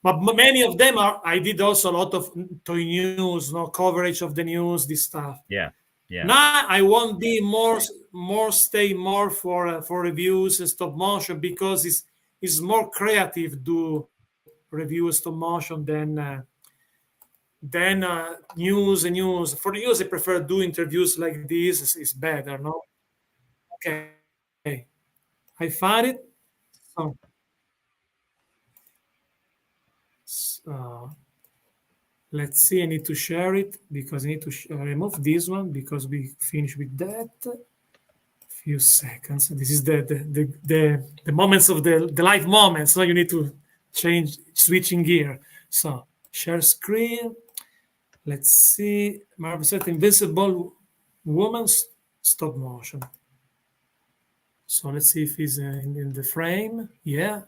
But many of them are. I did also a lot of toy news, no coverage of the news, this stuff. Yeah. Now I won't be stay more for reviews and stop motion because it's more creative do reviews stop motion than news and news. For news, I prefer do interviews like this. Is better, no? Okay. I found it. Let's see. I need to share it because I need to remove this one because we finished with that. Few seconds. This is the moments of the live moments. So you need to change switching gear. So share screen. Let's see. Marvel set Invincible Woman's stop motion. So let's see if he's in the frame. Yeah.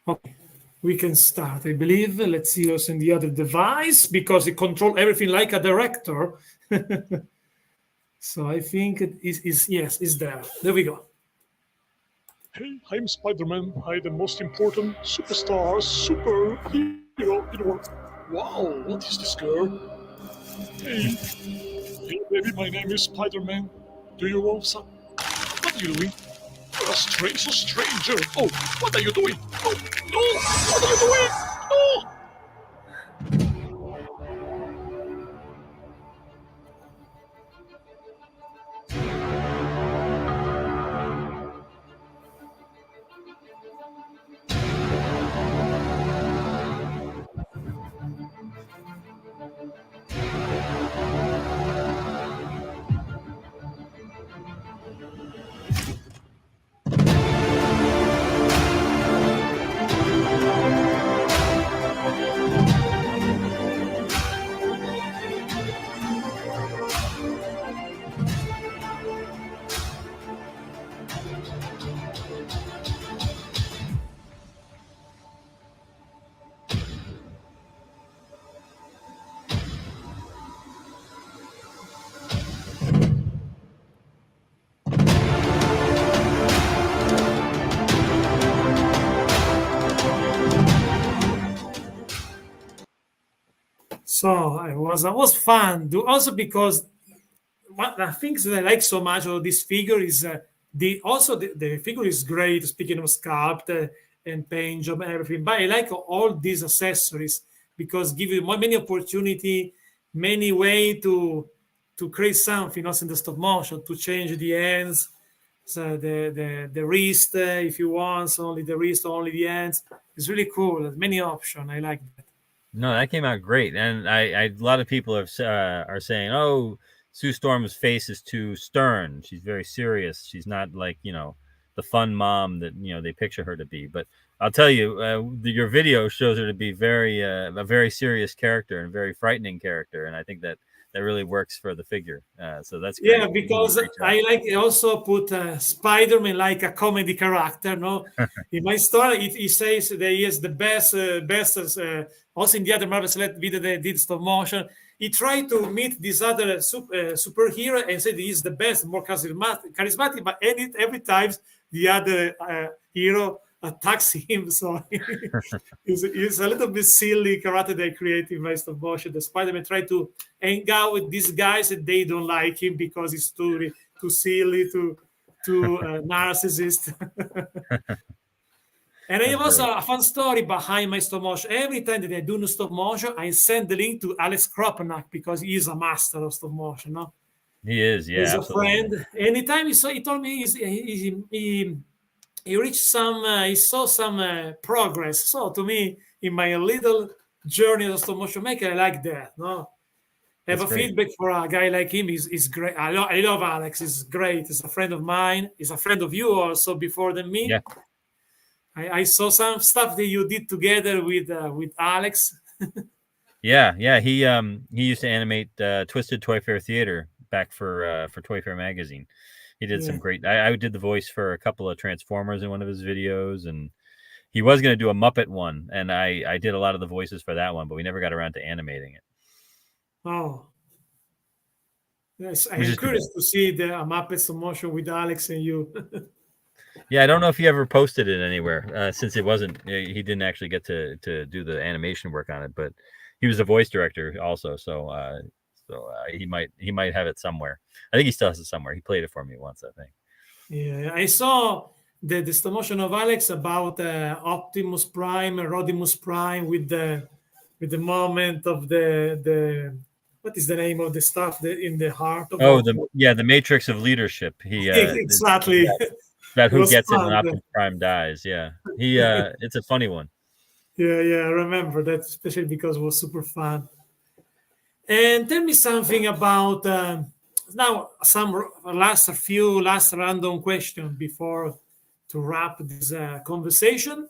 Okay. We can start, I believe. Let's see also in the other device because it controls everything like a director. So I think it is yes, it's there. There we go. Hey, I'm Spider-Man. I'm the most important superstar, superhero in the world. Wow, what is this girl? Hey, hey baby, my name is Spider-Man. Do you want some? What are you doing? You're a stranger. Oh, what are you doing? Oh, no! What are you doing? No! So it was fun. Also because one of the things that I like so much of this figure is the figure is great. Speaking of sculpt and paint job and everything, but I like all these accessories because give you many opportunity, many way to create something. Also in the stop motion to change the ends, so the wrist if you want, so only the wrist, only the ends. It's really cool. There's many options. I like that. No, that came out great, and a lot of people are saying, "Oh, Sue Storm's face is too stern. She's very serious. She's not like the fun mom that they picture her to be." But I'll tell you, your video shows her to be a very serious character and a very frightening character, and I think that really works for the figure. So that's great. Yeah, because I like also put Spider-Man like a comedy character. No, in my story, he says that he is the best. Also in the other Marvel Select video they did stop motion, he tried to meet this other superhero and said he's the best, more charismatic. But every time the other hero attacks him, so it's a little bit silly character they create in my stop motion. The Spider-Man tried to hang out with these guys and they don't like him because he's too silly, too narcissist. And I have also a fun story behind my stop motion. Every time that I do stop motion, I send the link to Alex Kropnak because he is a master of stop motion. No? He is, yeah. He's absolutely. a friend. Anytime he told me he reached he saw some progress. So to me, in my little journey as a stop motion maker, I like that. No, have a feedback for a guy like him is great. I love Alex. He's great. He's a friend of mine. He's a friend of you also before than me. Yeah. I saw some stuff that you did together with Alex. yeah. He used to animate Twisted Toy Fair Theater back for Toy Fair magazine. He did some great. I did the voice for a couple of Transformers in one of his videos, and he was going to do a Muppet one, and I did a lot of the voices for that one, but we never got around to animating it. Oh, yes, I'm curious to see the Muppets motion with Alex and you. Yeah, I don't know if he ever posted it anywhere since it wasn't. He didn't actually get to do the animation work on it, but he was a voice director also, so he might have it somewhere. I think he still has it somewhere. He played it for me once, I think. Yeah, I saw the stop motion of Alex about Optimus Prime and Rodimus Prime with the moment of the what is the name of the stuff in the heart of Oh, Optimus? the Matrix of Leadership. He Exactly. about It who was gets it when fun. Optimus Prime dies. Yeah, it's a funny one. Yeah, I remember that, especially because it was super fun. And tell me something about now some last random question before to wrap this conversation.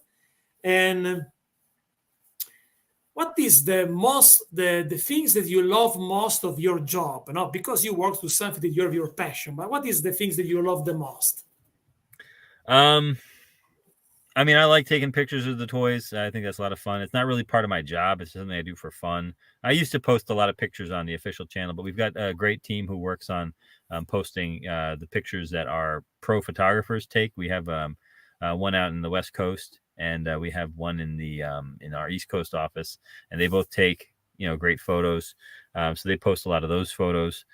And what is the things that you love most of your job? Not because you work to something that you're your passion, but what is the things that you love the most? I mean, I like taking pictures of the toys. I think that's a lot of fun. It's not really part of my job. It's something I do for fun. I used to post a lot of pictures on the official channel, but we've got a great team who works on posting the pictures that our pro photographers take. We have one out in the West Coast, and we have one in our East Coast office, and they both take great photos. So they post a lot of those photos,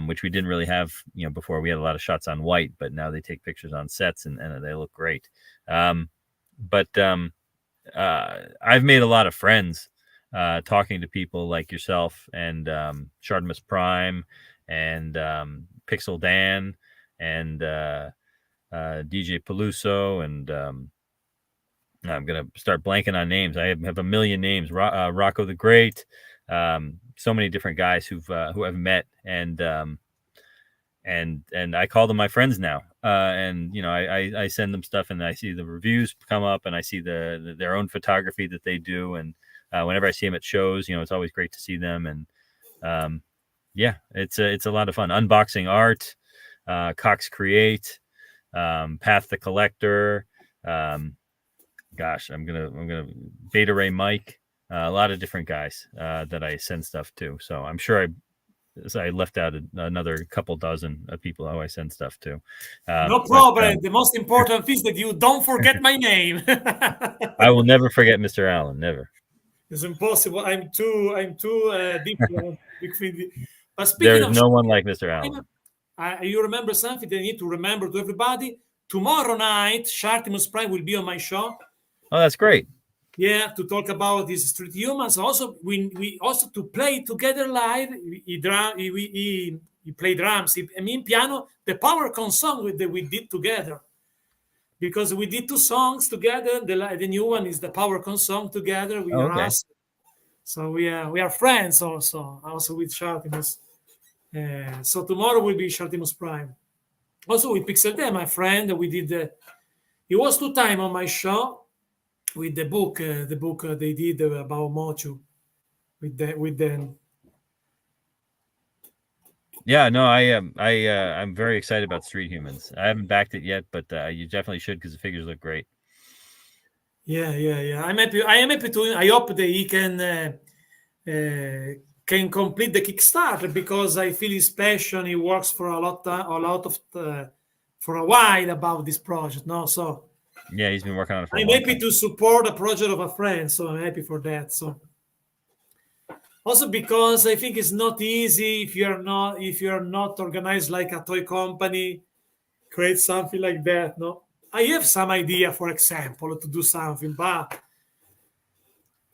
which we didn't really have before. We had a lot of shots on white, but now they take pictures on sets, and they look great. But I've made a lot of friends talking to people like yourself and Shartimus Prime and Pixel Dan and DJ Peluso, and I'm gonna start blanking on names. I have a million names. Rocco the Great, so many different guys who I've met, and I call them my friends now. And I send them stuff, and I see the reviews come up, and I see their own photography that they do, and whenever I see them at shows, it's always great to see them. And it's a lot of fun. Unboxing art, Cox Create, Path the Collector. Gosh, I'm gonna Beta Ray Mike, a lot of different guys that I send stuff to. So I'm sure I left out another couple dozen of people who I send stuff to. No problem. The most important thing is that you don't forget my name. I will never forget Mr. Allen. Never. It's impossible. I'm too different. But speaking There is of, no one like Mr. Allen. You remember something that I need to remember to everybody? Tomorrow night, Shartimus Prime will be on my show. Oh, that's great. Yeah, to talk about these street humans. Also, we also to play together live. He play drums. I mean piano. The Power Con song that we did together, because we did 2 songs together. The new one is the Power Con song together with us. So we are friends also with Shartimus. So tomorrow will be Shartimus Prime. Also with Pixel Day, my friend. We did. It was 2 times on my show. With the book they did about Mochu, with them. Yeah, no, I'm very excited about Street Humans. I haven't backed it yet, but you definitely should, because the figures look great. Yeah. I'm happy. I am happy to. I hope that he can complete the Kickstarter, because I feel his passion. He works for a lot of for a while about this project. No, so. Yeah, he's been working on it for a I'm long happy time. to support a project of a friend, so I'm happy for that. So also because I think it's not easy if you're not organized like a toy company, create something like that. No, I have some idea, for example, to do something, but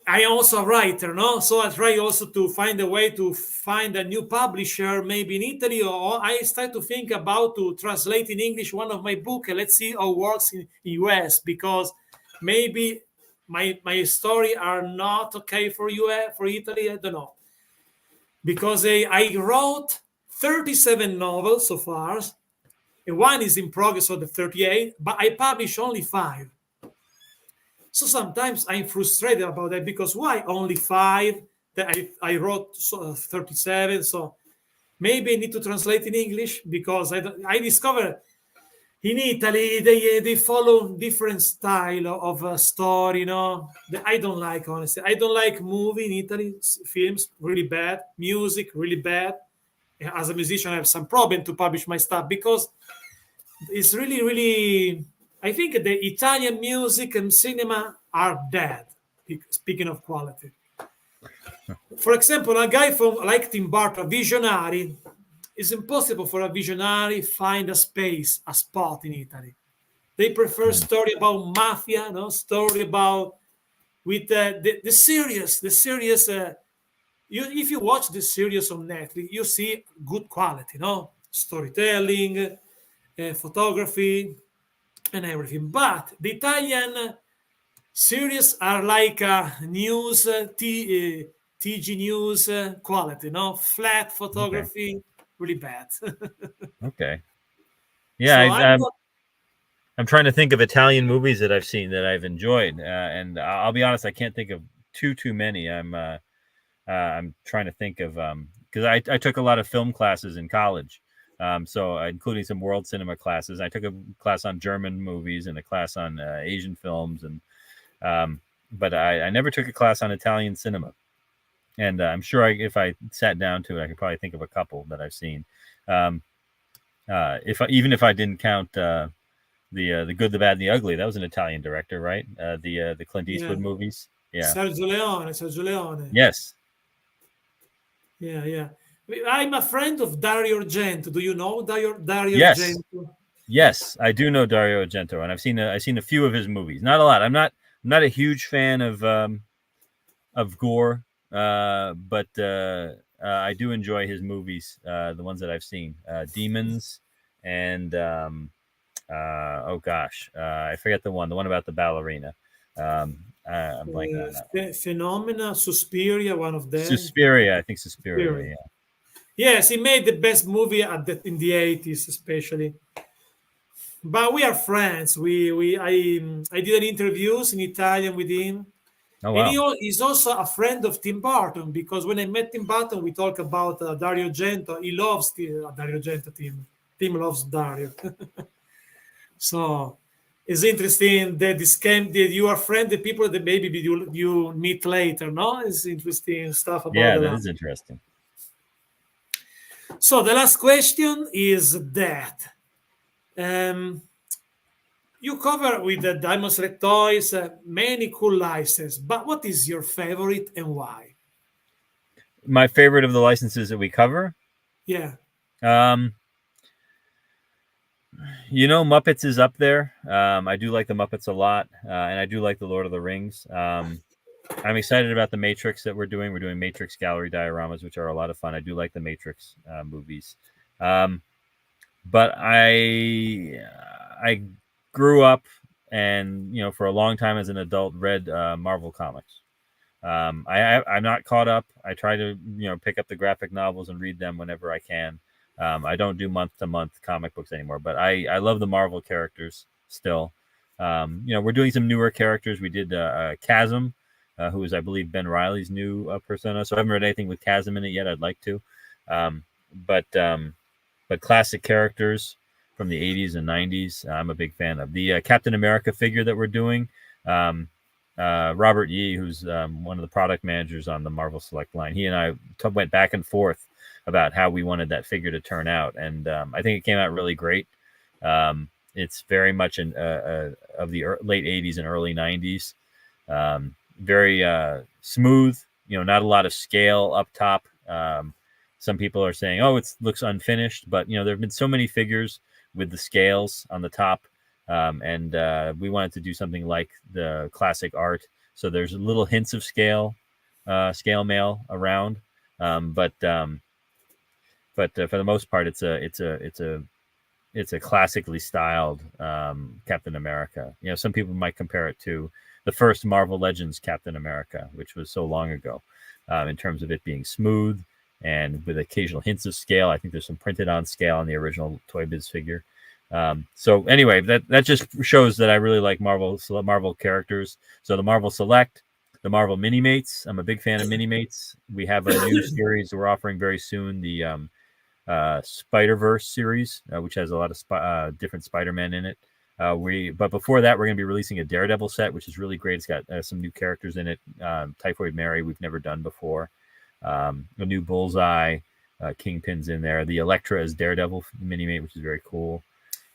I am also a writer, no? So I try also to find a way to find a new publisher, maybe in Italy, or I start to think about to translate in English one of my book, and let's see how it works in US, because maybe my story are not okay for US, for Italy, I don't know. Because I wrote 37 novels so far, and one is in progress of the 38, but I published only 5. So sometimes I'm frustrated about that, because why only 5? That I wrote 37. So maybe I need to translate in English, because I discovered in Italy they follow different style of story. That I don't like, honestly. I don't like movie in Italy, films really bad, music really bad. As a musician, I have some problem to publish my stuff, because it's really. I think the Italian music and cinema are dead, speaking of quality. For example, a guy like Tim Burton, visionary, it's impossible for a visionary find a spot in Italy. They prefer story about mafia, story about with the serious if you watch the series on Netflix, you see good quality, no storytelling, photography, and everything. But the Italian series are like news, TG news quality, no flat Okay. photography, really bad. Okay. Yeah, So I'm I, not. I'm trying to think of Italian movies that I've seen that I've enjoyed, and I'll be honest, I can't think of too many. I'm trying to think of because I took a lot of film classes in college, so including some world cinema classes. I took a class on German movies and a class on Asian films, and but I never took a class on Italian cinema. And I'm sure if I sat down to it, I could probably think of a couple that I've seen. Um, even if I didn't count the Good, the Bad, and the Ugly, that was an Italian director, right? The Clint Yeah, Eastwood movies. Yeah. Sergio Leone. Yes. Yeah, yeah. I'm a friend of Dario Argento. Do you know Dario Yes. Argento? Yes, I do know Dario Argento, and I've seen a few of his movies. Not a lot. I'm not a huge fan of gore, but I do enjoy his movies. The ones that I've seen, Demons, and oh gosh, I forget the one about the ballerina. I'm blanking on that one. Phenomena, Suspiria, one of them. Suspiria, I think Suspiria. Suspiria. Yeah. Yes, he made the best movie in the 80s, especially. But we are friends. I did an interviews in Italian with him, Oh and wow. he's also a friend of Tim Burton because when I met Tim Burton, we talk about Dario Argento. He loves Dario Argento. Tim loves Dario. So it's interesting that this came that you are friend the people that maybe you meet later. No, it's interesting stuff about Yeah, the that life. is interesting. So the last question is that. Um, You cover with the Diamond Select Toys many cool licenses, but what is your favorite and why? My favorite of the licenses that we cover, Yeah, um, Muppets is up there. I do like the Muppets a lot, and I do like the Lord of the Rings. I'm excited about the Matrix that we're doing. We're doing Matrix gallery dioramas, which are a lot of fun. I do like the Matrix movies, but I grew up and for a long time as an adult read Marvel comics. I'm not caught up. I try to pick up the graphic novels and read them whenever I can. I don't do month to month comic books anymore, but I love the Marvel characters still. We're doing some newer characters. We did Chasm, who is, I believe, Ben Reilly's new persona. So I haven't read anything with Chasm in it yet. I'd like to, um, but classic characters from the 80s and 90s, I'm a big fan of. The Captain America figure that we're doing. Robert Yee, who's one of the product managers on the Marvel Select line, he and I went back and forth about how we wanted that figure to turn out, and I think it came out really great. It's very much of the late 80s and early 90s. Very smooth, not a lot of scale up top. Some people are saying, oh, it looks unfinished, but there have been so many figures with the scales on the top. And we wanted to do something like the classic art. So there's little hints of scale mail around. But for the most part, it's a classically styled Captain America. Some people might compare it to the first Marvel Legends Captain America, which was so long ago, in terms of it being smooth and with occasional hints of scale. I think there's some printed on scale on the original Toy Biz figure. So anyway, that just shows that I really like Marvel characters. So the Marvel Select, the Marvel Mini-Mates. I'm a big fan of Mini-Mates. We have a new series we're offering very soon, the Spider-Verse series, which has a lot of different Spider-Men in it. But before that, we're going to be releasing a Daredevil set, which is really great. It's got some new characters in it. Typhoid Mary, we've never done before. A new Bullseye, Kingpin's in there. The Elektra is Daredevil Mini-Mate, which is very cool.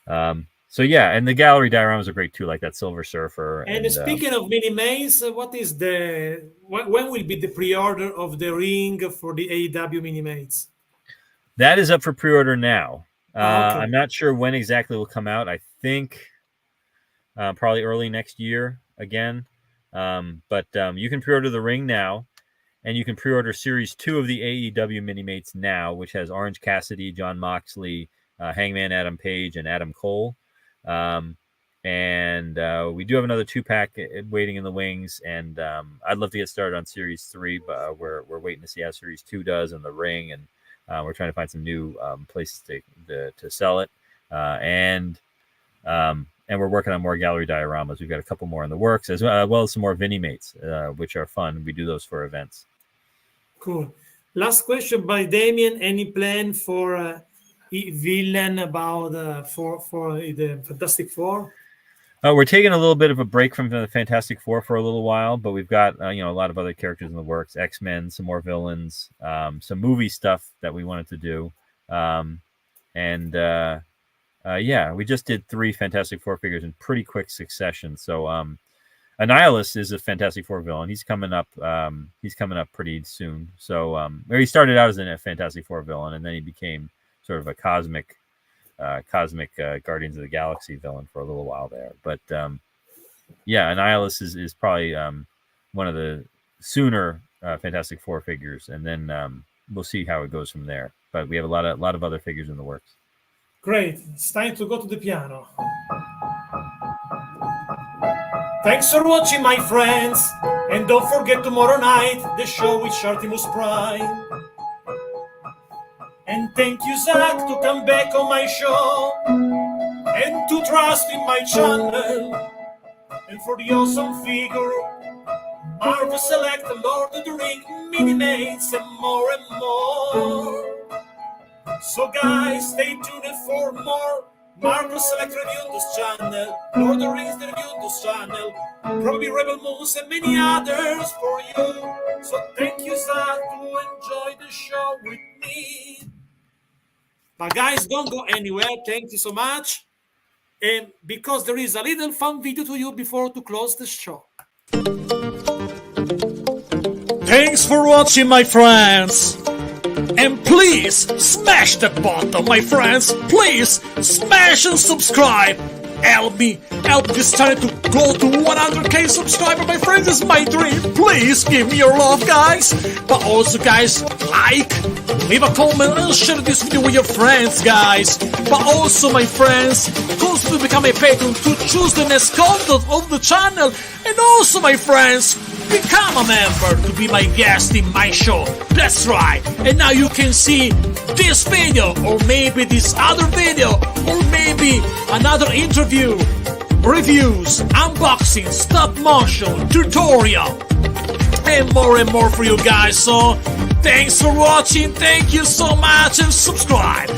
So yeah, and the gallery dioramas are great too, like that Silver Surfer. and speaking of mini maze, what is when will be the pre-order of the ring for the AEW mini maze? That is up for pre-order now. Okay. I'm not sure when exactly it will come out. I think probably early next year again. But you can pre-order the ring now, and you can pre-order Series 2 of the AEW Minimates now, which has Orange Cassidy, John Moxley, Hangman Adam Page, and Adam Cole. And we do have another 2-pack waiting in the wings, and I'd love to get started on Series 3, but we're waiting to see how Series 2 does in the ring, and we're trying to find some new places to sell it. And we're working on more gallery dioramas. We've got a couple more in the works, as well as some more Vinimates, which are fun. We do those for events. Cool. Last question by Damien. Any plan for villain about for the Fantastic Four? We're taking a little bit of a break from the Fantastic Four for a little while, but we've got a lot of other characters in the works. X-Men, some more villains, some movie stuff that we wanted to do, we just did 3 Fantastic Four figures in pretty quick succession. So Annihilus is a Fantastic Four villain. He's coming up. He's coming up pretty soon. So he started out as a Fantastic Four villain, and then he became sort of a cosmic Guardians of the Galaxy villain for a little while there. But Annihilus is probably one of the sooner Fantastic Four figures, and then we'll see how it goes from there. But we have a lot of other figures in the works. Great. It's time to go to the piano. Thanks for watching, my friends, and don't forget tomorrow night the show with Shartimus Prime. And thank you, Zach, to come back on my show and to trust in my channel. And for the awesome figure, Marvel Select, Lord of the Ring, Minimates, and more and more. So guys, stay tuned for more Marvel Select review on this channel, Lord of the Rings review on this channel, probably Rebel Moons and many others for you. So thank you, Zach, to enjoy the show with me. But guys, don't go anywhere. Thank you so much. And because there is a little fun video to you before to close the show. Thanks for watching, my friends. And please smash that button, my friends. Please smash and subscribe. Help this channel to go to 100k subscribers, my friends. It's my dream. Please give me your love, guys. But also, guys, leave a comment and share this video with your friends, guys. But also, my friends, consider to become a patron to choose the next content of the channel. And also, my friends, become a member to be my guest in my show. That's right. And now you can see this video, or maybe this other video, or maybe another interview, reviews, unboxing, stop motion, tutorial, and more for you guys. So thanks for watching. Thank you so much, and subscribe,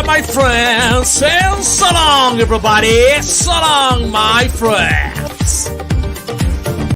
my friends. And so long, everybody. So long, my friends.